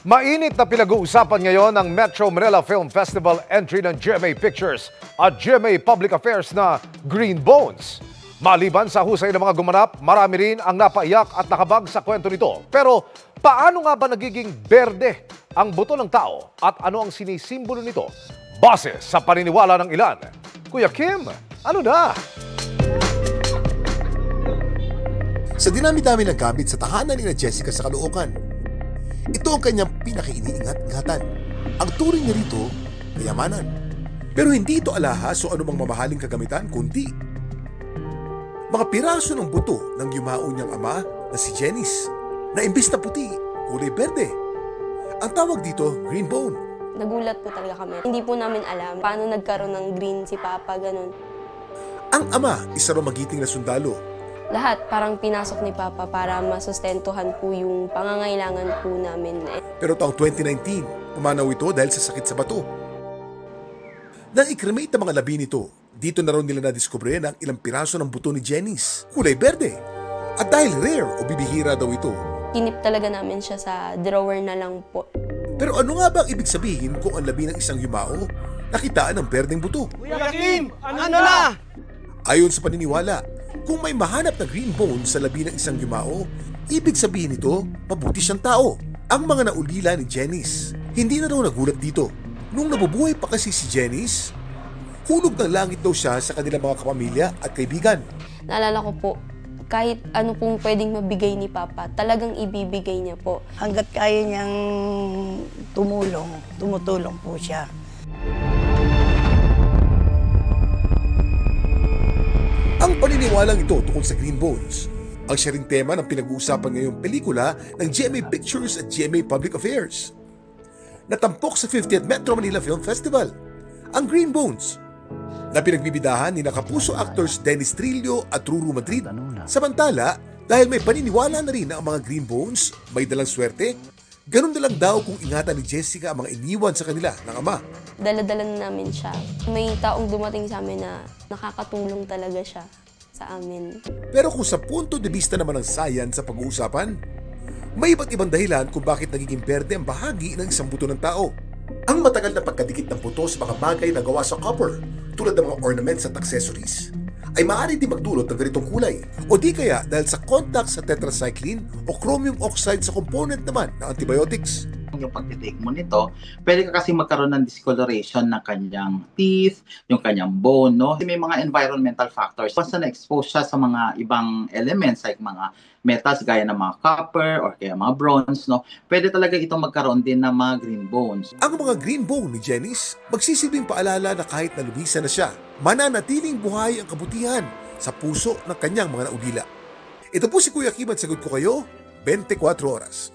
Mainit na pinag-uusapan ngayon ng Metro Manila Film Festival entry ng GMA Pictures at GMA Public Affairs na Green Bones. Maliban sa husay ng mga gumanap, marami rin ang napaiyak at nakabag sa kwento nito. Pero paano nga ba nagiging berde ang buto ng tao at ano ang sinisimbolo nito? Base sa paniniwala ng ilan. Kuya Kim, ano na? Sa dinami-dami ng gamit sa tahanan ni Jessica sa Caloocan, ito ang kanyang pinaka-iniingat-ingatan. Ang turing niya rito, kayamanan. Pero hindi ito alahas o anumang mamahaling kagamitan, kundi mga piraso ng buto ng yumao niyang ama na si Janice, na imbis na puti, kulay berde. Ang tawag dito, green bone. Nagulat po talaga kami. Hindi po namin alam paano nagkaroon ng green si Papa, ganun. Ang ama, isa raw magiting na sundalo. Lahat parang pinasok ni Papa para masustentuhan po yung pangangailangan po namin. Pero taong 2019, pumanaw ito dahil sa sakit sa bato. Nang i-cremate ang mga labi nito, dito na raw nila nadiskubre ang ilang piraso ng buto ni Janice, kulay berde. At dahil rare o bibihira daw ito, Kinip talaga namin siya sa drawer na lang po. pero ano nga ba ang ibig sabihin kung ang labi ng isang yumao nakitaan ng berdeng buto? Kuya Kim, ano na? Ayon sa paniniwala, kung may mahanap na green bone sa labi ng isang yumao, ibig sabihin nito, mabuti siyang tao. Ang mga naulila ni Janice, hindi na raw nagulat dito. Nung nabubuhay pa kasi si Janice, hulog ng langit daw siya sa kanilang mga kapamilya at kaibigan. Naalala ko po, kahit ano pong pwedeng mabigay ni Papa, talagang ibibigay niya po. Hanggat kaya niyang tumutulong po siya. Ang paniniwalang ito tungkol sa green bones, ang siya ring tema ng pinag-uusapan ngayong pelikula ng GMA Pictures at GMA Public Affairs. Natampok sa 50th Metro Manila Film Festival, ang Green Bones, na pinagbibidahan ni nakapuso actors Dennis Trillo at Ruru Madrid. Samantala, dahil may paniniwala na rin na ang mga Green Bones may dalang swerte, ganun na lang daw kung ingatan ni Jessica ang mga iniwan sa kanila ng ama. Dala-dala na namin siya. May taong dumating sa amin na nakakatulong talaga siya sa amin. Pero kung sa punto de vista naman ng science sa pag-uusapan, may iba't ibang dahilan kung bakit nagiging berde ang bahagi ng isang buto ng tao. Ang matagal na pagkadikit ng buto sa mga bagay na gawa sa copper, tulad ng mga ornaments at accessories, ay maaari din magdulot ng ganitong kulay. O di kaya dahil sa contact sa tetracycline o chromium oxide sa component naman ng antibiotics. Yung pagtitake mo nito, pwede ka kasi magkaroon ng discoloration ng kanyang teeth, yung kanyang bone, no? May mga environmental factors. Once na na-expose siya sa mga ibang elements like mga metals gaya ng mga copper or kaya mga bronze, no? Pwede talaga itong magkaroon din ng mga green bones. Ang mga green bone ni Janice, magsisilbing paalala na kahit nalubisan na siya, mananatiling buhay ang kabutihan sa puso ng kanyang mga naulila. Ito po si Kuya Kim at sagot ko kayo, 24 oras.